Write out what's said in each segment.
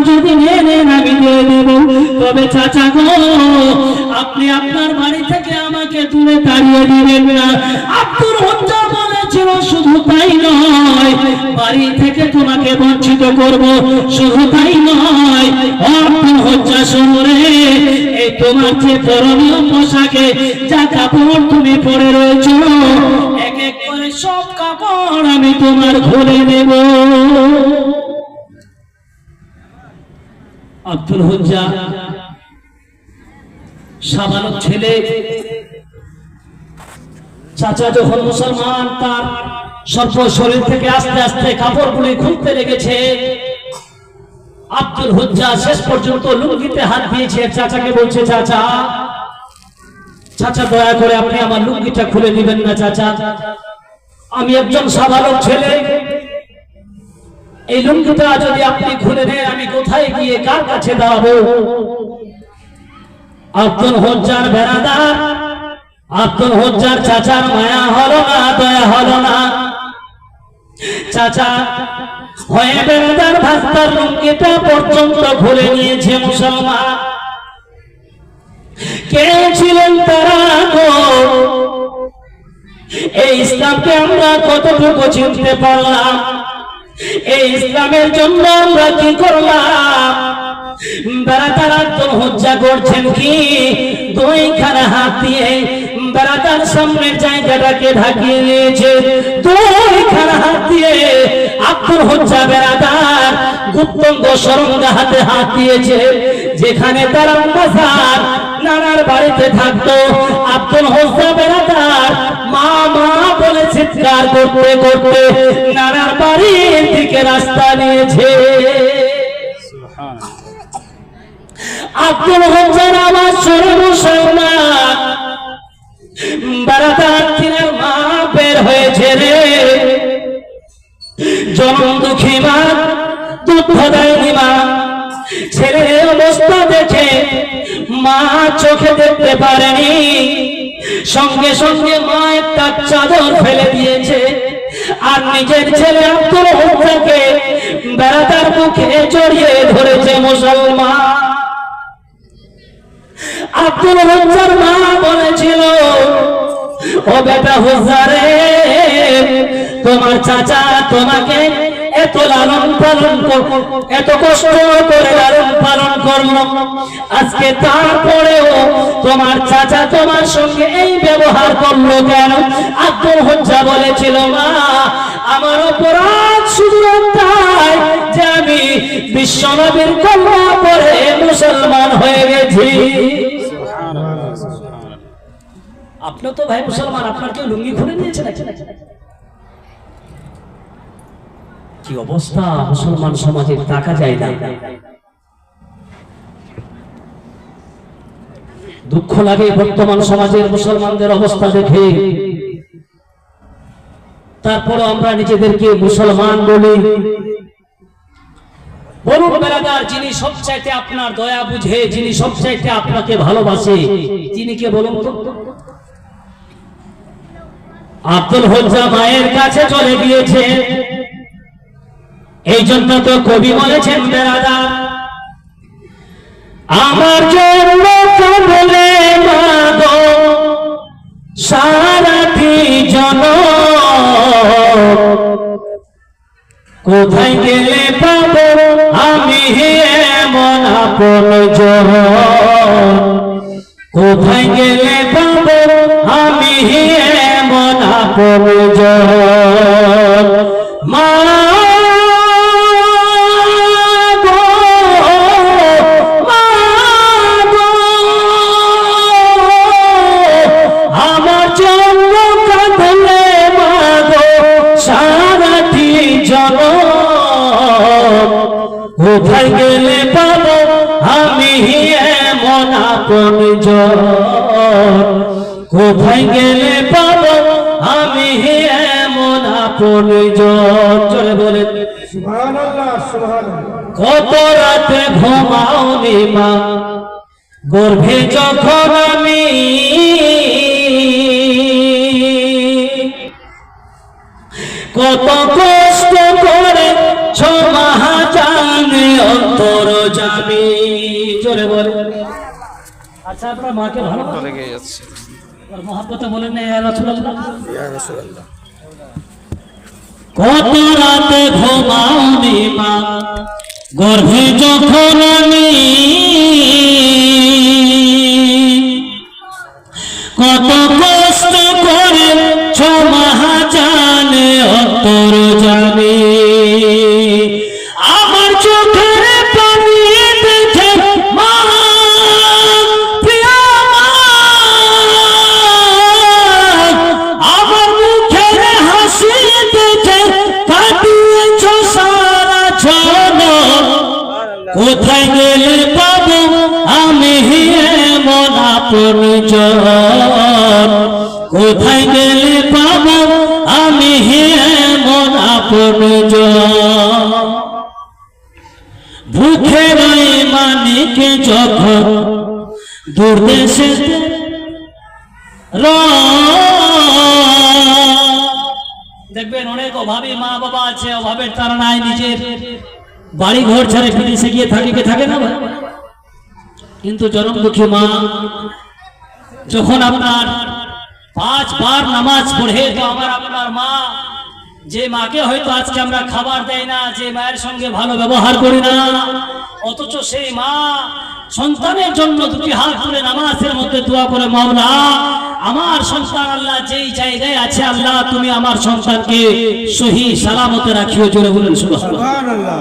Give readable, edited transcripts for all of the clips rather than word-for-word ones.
যদি নেন আমি দিয়ে দেব। তবে চাচা গো, আপনি আপনার বাড়ি থেকে আমাকে দূরে তাড়িয়ে দিবেন না। আব্দুল হজ্জা বলেছিল শুধু তাই নয়, বাড়ি থেকে তোমাকে বঞ্চিত করব। শুধু তাই নয়, আব্দুল হজ্জা শহরে এই তোমার যে পরনীয় পোশাকে যা কাপড় তুমি পরে রয়েছ, এক এক করে সব কাপড় আমি তোমার খুলে দেব। আব্দুল হজ্জা সাবালক ছেলে, চাচা যখন মুসলমান, তার সর্ব শরীর থেকে আস্তে আস্তে কাপড়গুলি খুলতে লেগেছে। আব্দুল হজ্জা শেষ পর্যন্ত লুঙ্গিতে হাত দিয়েছে। চাচাকে বলছে, চাচা চাচা দয়া করে আপনি আমার লুঙ্গিটা খুলে দিবেন না চাচা, আমি একজন সাবালক ছেলে, এই লুঙ্গিটা যদি আপনি খুলে দেন আমি কোথায় গিয়ে কার কাছে দাঁড়াবো? আব্দুল হজ্জার বেরাদার, আব্দুল হজ্জার চাচার মায়া হলো না, দয়া হলো না। চাচা হয়ে বেরাদার ভাস্তার লুঙ্গিটা পর্যন্ত খুলে নিয়েছে। মুসলমান কে ছিলেন তারা গো? এই ইসলামকে আমরা কতটুকু চিনতে পারলাম? এই ইসলামের জন্য আমরা কি করলাম? বেরাদার আব্দুল হজ্জা করছেন কি? দুইখানা হাত দিয়ে বেরাদার সামনের জায়গাটাকে ঢাকিয়ে নিয়েছে। দুইখানা হাত দিয়ে আব্দুল হজ্জা বেরাদার গুপ্তঙ্গ সরঙ্গা হাতে হাত দিয়েছে। যেখানে তার মাজার নানার বাড়িতে থাকতো, আব্দুল হজ্জা বেরাদার মা মা বলে চিৎকার করতে করতে নানার বাড়ির দিকে রাস্তা নিয়েছে। আব্দুল হজ্জার আওয়াজ শুনে মুসলমান বেরাদার তিনার মা বের হয়েছে রে। জনম দুঃখী মা, দুঃখ দেয়নি মা। ছেলের অবস্থা দেখে মা চোখে দেখতে পারেনি, সঙ্গে সঙ্গে মা একটা চাদর ফেলে দিয়েছে আর নিজের ছেলে আব্দুল হজ্জাকে বেরাদার মুখে জড়িয়ে ধরেছে। মুসলমান আব্দুল হজ্জার মা বলেছিল, ও বেটা হজ্জা রে, তোমার চাচা তোমাকে এত লালন পালন এত কষ্ট করে লালন পালন করলো, আজকে তারপরেও তোমার চাচা তোমার সঙ্গে এই ব্যবহার করলো কেন? আব্দুল হজ্জা বলেছিল, মা আমার অপরাধ শুধু একটাই যে আমি বিশ্বনবীর কলমা পড়ে মুসলমান হয়ে গেছি। আপনি তো ভাই মুসলমান, আপনার কেউ লুঙ্গি খুলে দিয়েছে নাকি? কি অবস্থা মুসলমান সমাজের, টাকা যায় না। দুঃখ লাগে বর্তমান সমাজের মুসলমানদের অবস্থা দেখে। তারপর আমরা নিজেদেরকে মুসলমান বলি। বলুন বেরাদার, যিনি সবচাইতে আপনার দয়া বুঝে, যিনি সবচাইতে আপনাকে ভালোবাসে, তিনি কে বলুন তো? আব্দুল হজ্জা মায়ের কাছে চলে গিয়েছে। এই জন্য তো কবি বলেছেন, বেরাদার আমার জন্য বলে মাগো সারাটি জন, কোথায় গেলে পাবো আমি এমন আপন জন, কোথায় গেলে পাবো আমি এমন আপন জন। মা কোথায় গেলে পাবো আমি এমন আপন জন, কোথায় গেলে পাবো আমি এমন আপন জন। চলে বলে সুবহানাল্লাহ সুবহানাল্লাহ। কত রাতে ঘুমাওনি মা গর্ভে যখন আমি, কত কষ্ট করে 6 মাস জানে অন্তর যাবে। জোরে বলে। আচ্ছা আপনার মাকে ভালো লেগে যাচ্ছে। মহব্বতে বলেন না ইয়া রাসূলুল্লাহ, ইয়া রাসূলুল্লাহ। কত রাতে ঘুমাওনি মা গর্ভে যখন আমি, কত কষ্ট করে ছমাহা জানে অন্তর জানে, আমার চোখের পানি দেখে মা প্রিয়া মা, আমার মুখের হাসি দেখে কাটিয়েছ সারা জন, কোথায় গেলে পাবো আমি এমন আপনজন, কোথায় গেলে পাবো আমি এমন আপনজন, ভুখের মানিকে যখন দূর দেশে দেখবেন অনেক অভাবী মা বাবা আছে, অভাবের তারা নাই, নিজের বাড়ি ঘর ছেড়ে বিদেশে গিয়ে থাকে না, কিন্তু জনম দুঃখী মা যখন আপনার 5 বার নামাজ পড়ে, তো আমার আপনার মা, যে মাকে হয়তো আজকে আমরা খাবার দেই না, যে মায়ের সঙ্গে ভালো ব্যবহার করি না, অথচ সেই মা সন্তানের জন্য 2 হাত তুলে নামাজের মধ্যে দোয়া করে, মাওলা আমার সন্তান আল্লাহ যেই জায়গায় আছে আল্লাহ তুমি আমার সন্তানকে সহি সালামতে রাখিও। জোরে বলেন সুবহানাল্লাহ।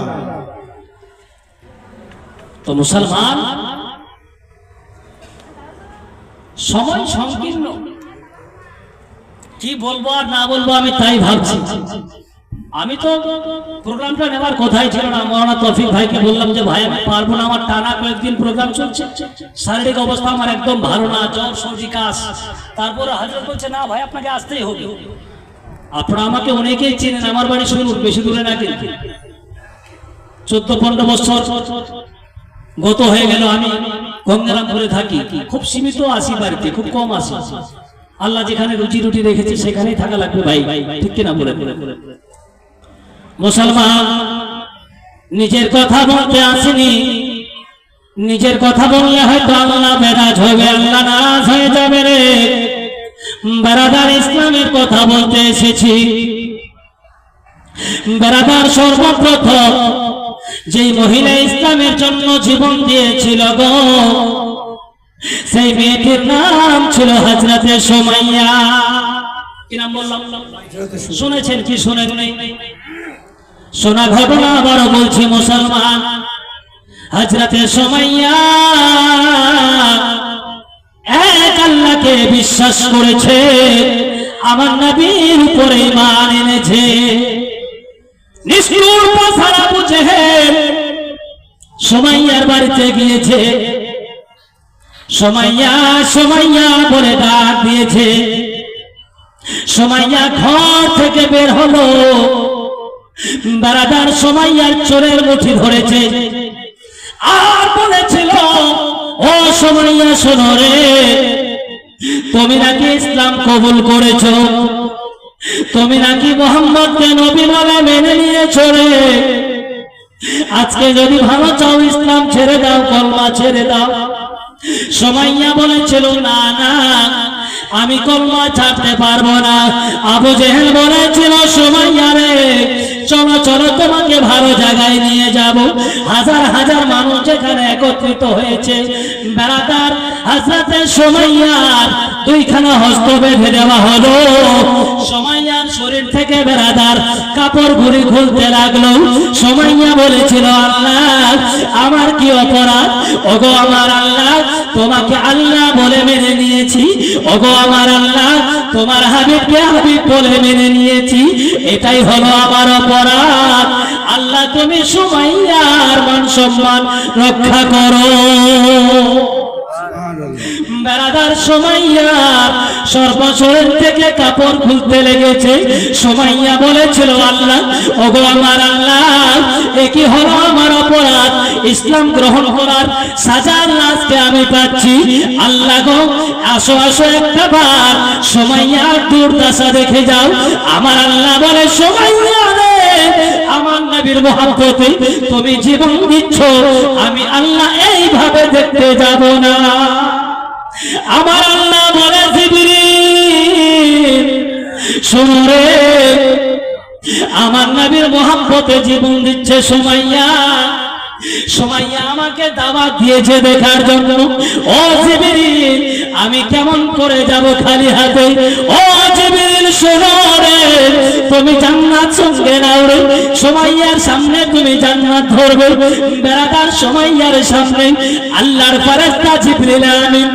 তো মুসলমান, সময় সংকীর্ণ, কি বলবো আর না বলবো আমি তাই ভাবছি। আমি তো প্রোগ্রামটা নেবার কথাই ছিল না, মাওলানা তৌফিক ভাইকে বললাম যে ভাই আমি পারবো না, আমার টানা কয়েকদিন প্রোগ্রাম চলছে, শারীরিক অবস্থা আমার একদম ভালো না, জ্বর সর্দি কাশ। তারপরে হযরত বলছে না ভাই আপনাকে আসতেই হবে। আপনারা আমাকে অনেকেই চেনেন, আমার বাড়ি শুনুন, বেশি দূরে না, কিন্তু 14-15 বছর গত হয়ে গেল আমি গঙ্গারামপুরে থাকি, খুব সীমিত আসি বাড়িতে, খুব কম আসি। আল্লাহ যেখানে রুজি রুটি রেখেছে সেখানেই থাকা লাগবে ভাই, ঠিক কিনা বলে। মুসলমান নিজের কথা বলতে আসেনি, নিজের কথা বললে হয়তো আল্লাহ বেরাজ হবে, আল্লাহ নারাজ হয়ে যাবে রে। বেরাদার ইসলামের কথা বলতে এসেছি। বেরাদার সর্বপ্রথম যেই মহিলা ইসলামের জন্য জীবন দিয়েছিল গো, সেই মেয়েটির নাম ছিল হযরতে সুমাইয়া। কি নাম বললাম? শুনেছেন কি শুনেন নাই? শোনা ঘটনা আবার বলছি মুসলমান। হযরতে সুমাইয়া এক আল্লাহকে বিশ্বাস করেছে, আমার নবীর উপরে ঈমান এনেছে। নিষ্ঠুর পাছাড় আবু জেহেল সুমাইয়ার বাড়িতে গিয়েছে, সুমাইয়া সুমাইয়া বলে ডাক দিয়েছে। সুমাইয়া ঘর থেকে বের হলো, বারাদার সুমাইয়ার চোরের মুঠি ধরেছে আর বলেছিল, ও সুমাইয়া শোনো রে, তুমি নাকি ইসলাম কবুল করেছো, তুমি নাকি মুহাম্মদকে নবী বলে মেনে নিয়েছো রে, আজকে যদি ভালো চাও ইসলাম ছেড়ে দাও, কলমা ছেড়ে দাও। সুমাইয়া বলেছিল না না, আমি কলমা ছাড়তে পারবো না। আবু জেহেল বলেছিল, সুমাইয়া রে চলো চলো তোমাকে ভালো জায়গায় নিয়ে যাব। হাজার হাজার মানুষ যেখানে একত্রিত হয়েছে, বেড়াদার হযরতে সুমাইয়ার 2খানা হস্ত বেঁধে দেওয়া হলো। সুমাইয়ার শরীর থেকে বেড়াদার কাপড় ঘুরি খুলতে লাগলো। সুমাইয়া বলেছিল, আল্লাহ আমার কি অপরাধ, ওগো আমার আল্লাহ তোমাকে আল্লাহ বলে মেনে নিয়েছি, ওগো আমার আল্লাহ তোমার হাবিবকে হাবিব বলে মেনে নিয়েছি, এটাই হলো আমার অপরাধ। আল্লাহ তুমি সুমাইয়ার মান সম্মান রক্ষা করো। বেড়াদার সুমাইয়া সর্বশরীর থেকে কাপড় খুলতে লেগেছে। সুমাইয়া বলেছিল, আল্লাহ ওগো আমার আল্লাহ, একই হলো আমার অপরাধ, ইসলাম গ্রহণ করার সাজার আজকে আমি পাচ্ছি। আল্লাহ গো আসো আসো একটা বার সুমাইয়ার দুর্দশা দেখে যাও। আমার আল্লাহ বলে, সুমাইয়া রে আমার নবীর মহব্বতে তুমি জীবন দিচ্ছ, আমি আল্লাহ এইভাবে দেখতে যাব না। আমার আল্লাহ বলে জিবরিল শুনো রে, আমার নবীর মহব্বতে জীবন দিচ্ছে সুমাইয়া, সুমাইয়া আমাকে দাওয়াত দিয়েছে দেখার জন্য। ও জিবরিল আমি কেমন করে যাব খালি হাতে? ও জিবরিল শোনো রে, তুমি জান্নাত সঙ্গে নাও রে, সুমাইয়ার সামনে তুমি জান্নাত ধরবে। বেরাদার সুমাইয়ার সামনে আল্লাহর ফেরেশতা জিবরিল আমিন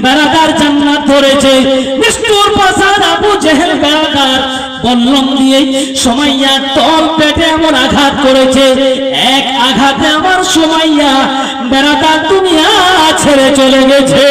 বেরাদার জান্নাত ধরেছে। নিষ্ঠুর পাষাণ আবু জেহেল বেরাদার বল্লম দিয়ে সুমাইয়ার তল পেটে এমন আঘাত করেছে, এক আঘাতে আমার সুমাইয়া বেরাদার দুনিয়া ছেড়ে চলে গেছে।